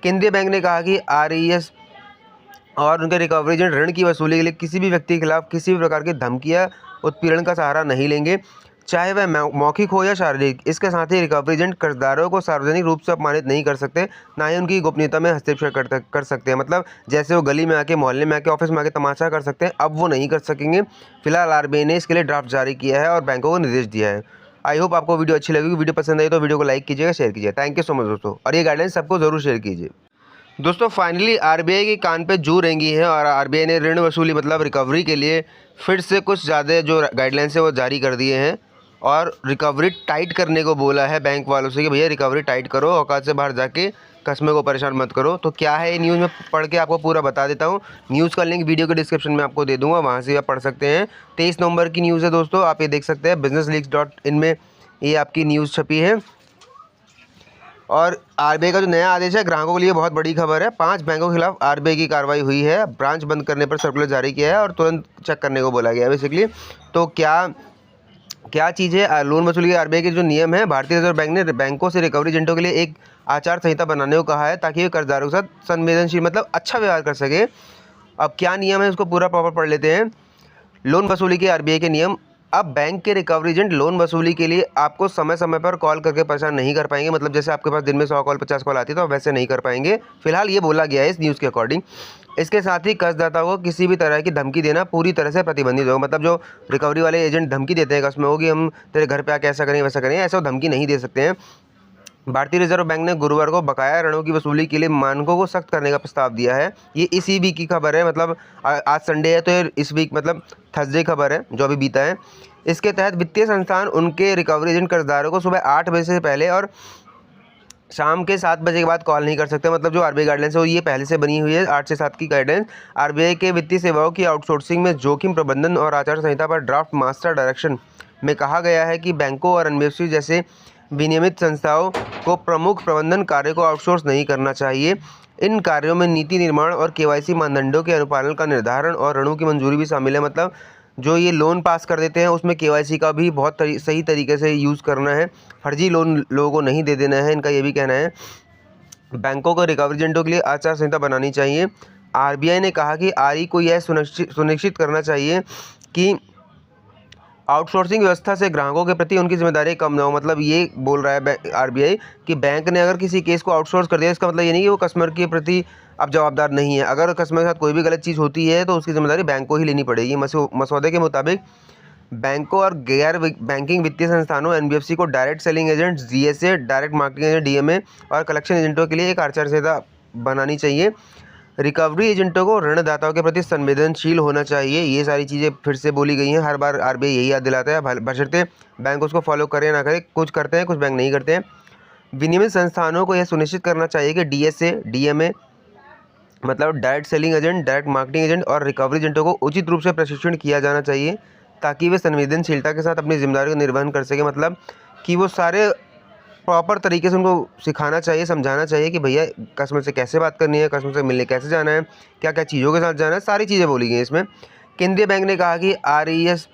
केंद्रीय बैंक ने कहा कि आरईएस और उनके रिकवरी एजेंट ऋण की वसूली के लिए किसी भी व्यक्ति के खिलाफ किसी भी प्रकार की धमकी या उत्पीड़न का सहारा नहीं लेंगे, चाहे वह मौखिक हो या शारीरिक। इसके साथ ही रिकवरी एजेंट कर्जदारों को सार्वजनिक रूप से अपमानित नहीं कर सकते, ना ही उनकी गोपनीयता में हस्तक्षेप कर सकते हैं। मतलब जैसे वो गली में आके, मोहल्ले में आके, ऑफिस में आके तमाशा कर सकते हैं, अब वो नहीं कर सकेंगे। फिलहाल आरबीआई ने इसके लिए ड्राफ्ट जारी किया है और बैंकों को निर्देश दिया है। आई होप आपको वीडियो अच्छी लगेगी। वीडियो पसंद आई तो वीडियो को लाइक कीजिएगा, शेयर कीजिए। थैंक यू सो मच दोस्तों, और ये गाइडलाइंस सबको जरूर शेयर कीजिए। दोस्तों फाइनली आरबीआई के कान पे जू रेंगी है और आरबीआई ने ऋण वसूली मतलब रिकवरी के लिए फिर से कुछ ज़्यादा जो गाइडलाइंस है वो जारी कर दिए हैं और रिकवरी टाइट करने को बोला है बैंक वालों से कि भैया रिकवरी टाइट करो, औकात से बाहर जाके कस्टमर को परेशान मत करो। तो क्या है ये न्यूज़ में पढ़ के आपको पूरा बता देता हूँ। न्यूज़ का लिंक वीडियो के डिस्क्रिप्शन में आपको दे दूँगा, वहाँ से आप पढ़ सकते हैं। 23 नवंबर की न्यूज़ है दोस्तों, आप ये देख सकते हैं businessleaks.in में ये आपकी न्यूज़ छपी है। और आरबीआई का जो नया आदेश है ग्राहकों के लिए बहुत बड़ी खबर है। 5 बैंकों के खिलाफ आरबीआई की कार्रवाई हुई है। ब्रांच बंद करने पर सर्कुलर जारी किया है और तुरंत चेक करने को बोला गया है बेसिकली। तो क्या चीज़ है, लोन वसूली के आरबीआई के जो नियम है, भारतीय रिजर्व बैंक ने बैंकों से रिकवरी एजेंटों के लिए एक आचार संहिता बनाने को कहा है ताकि वे कर्जदारों के साथ संवेदनशील मतलब अच्छा व्यवहार कर सके। अब क्या नियम है उसको पूरा प्रॉपर पढ़ लेते हैं। लोन वसूली के आरबीआई के नियम। अब बैंक के रिकवरी एजेंट लोन वसूली के लिए आपको समय समय पर कॉल करके परेशान नहीं कर पाएंगे। मतलब जैसे आपके पास दिन में 100 कॉल 50 कॉल आती है तो वैसे नहीं कर पाएंगे, फिलहाल ये बोला गया है इस न्यूज़ के अकॉर्डिंग। इसके साथ ही कर्जदाताओं को किसी भी तरह की धमकी देना पूरी तरह से प्रतिबंधित होगा। मतलब जो रिकवरी वाले एजेंट धमकी देते हैं कस्टमर को कि हम तेरे घर पे आके ऐसा करेंगे वैसा करेंगे, ऐसा धमकी नहीं दे सकते हैं। भारतीय रिजर्व बैंक ने गुरुवार को बकाया ऋणों की वसूली के लिए मानकों को सख्त करने का प्रस्ताव दिया है। ये इसी वीक की खबर है, मतलब आज संडे है तो ये इस वीक मतलब थर्सडे खबर है जो अभी बीता है। इसके तहत वित्तीय संस्थान उनके रिकवरी एजेंट कर्जदारों को सुबह 8 बजे से पहले और शाम के 7 बजे के बाद कॉल नहीं कर सकते। मतलब जो आरबीआई गाइडलाइंस है वो ये पहले से बनी हुई है, 8 से 7 की गाइडलाइंस। आरबीआई के वित्तीय सेवाओं की आउटसोर्सिंग में जोखिम प्रबंधन और आचार संहिता पर ड्राफ्ट मास्टर डायरेक्शन में कहा गया है कि बैंकों और एनबीएफसी जैसे विनियमित संस्थाओं को प्रमुख प्रबंधन कार्य को आउटसोर्स नहीं करना चाहिए। इन कार्यों में नीति निर्माण और केवाईसी मानदंडों के अनुपालन का निर्धारण और ऋणों की मंजूरी भी शामिल है। मतलब जो ये लोन पास कर देते हैं उसमें केवाईसी का भी बहुत सही तरीके से यूज़ करना है, फर्जी लोन लोगों को नहीं दे देना है, इनका ये भी कहना है। बैंकों को रिकवरी एजेंटों के लिए आचार संहिता बनानी चाहिए। आरबीआई ने कहा कि आरई को यह सुनिश्चित करना चाहिए कि आउटसोर्सिंग व्यवस्था से ग्राहकों के प्रति उनकी जिम्मेदारी कम ना हो। मतलब ये बोल रहा है आरबीआई कि बैंक ने अगर किसी केस को आउटसोर्स कर दिया, इसका मतलब ये नहीं कि वो कस्टमर के प्रति अब जवाबदार नहीं है। अगर कस्टमर के साथ कोई भी गलत चीज़ होती है तो उसकी जिम्मेदारी बैंक को ही लेनी पड़ेगी। मसौदे के मुताबिक बैंकों और गैर बैंकिंग वित्तीय संस्थानों एनबीएफसी को direct selling agent DSA, direct marketing agent DMA और कलेक्शन एजेंटों के लिए एक आचार संहिता बनानी चाहिए। रिकवरी एजेंटों को ऋणदाताओं के प्रति संवेदनशील होना चाहिए। ये सारी चीज़ें फिर से बोली गई हैं, हर बार आरबीआई यही याद दिलाता है, बशर्ते बैंक उसको फॉलो करें ना करें। कुछ करते हैं, कुछ बैंक नहीं करते हैं। विनियमित संस्थानों को यह सुनिश्चित करना चाहिए कि डीएसए, डीएमए मतलब direct selling agent, direct marketing agent और रिकवरी एजेंटों को उचित रूप से प्रशिक्षण किया जाना चाहिए ताकि वे संवेदनशीलता के साथ अपनी जिम्मेदारी को निर्वहन कर सकें। मतलब कि वो सारे प्रॉपर तरीके से उनको सिखाना चाहिए, समझाना चाहिए कि भैया कस्टमर से कैसे बात करनी है, कस्टमर से मिलने कैसे जाना है, क्या क्या चीज़ों के साथ जाना है, सारी चीज़ें बोली गई हैं इसमें। केंद्रीय बैंक ने कहा कि आरईएस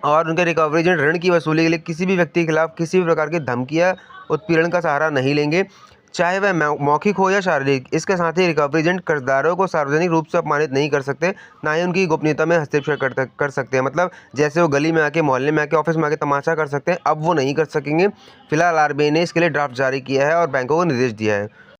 और उनके रिकवरी एजेंट ऋण की वसूली के लिए किसी भी व्यक्ति के खिलाफ किसी भी प्रकार की धमकी या उत्पीड़न का सहारा नहीं लेंगे, चाहे वह मौखिक हो या शारीरिक। इसके साथ ही रिकवरी एजेंट कर्जदारों को सार्वजनिक रूप से अपमानित नहीं कर सकते, ना ही उनकी गोपनीयता में हस्तक्षेप कर सकते हैं। मतलब जैसे वो गली में आके, मोहल्ले में आके, ऑफिस में आके तमाशा कर सकते हैं, अब वो नहीं कर सकेंगे। फिलहाल आरबीआई ने इसके लिए ड्राफ्ट जारी किया है और बैंकों को निर्देश दिया है।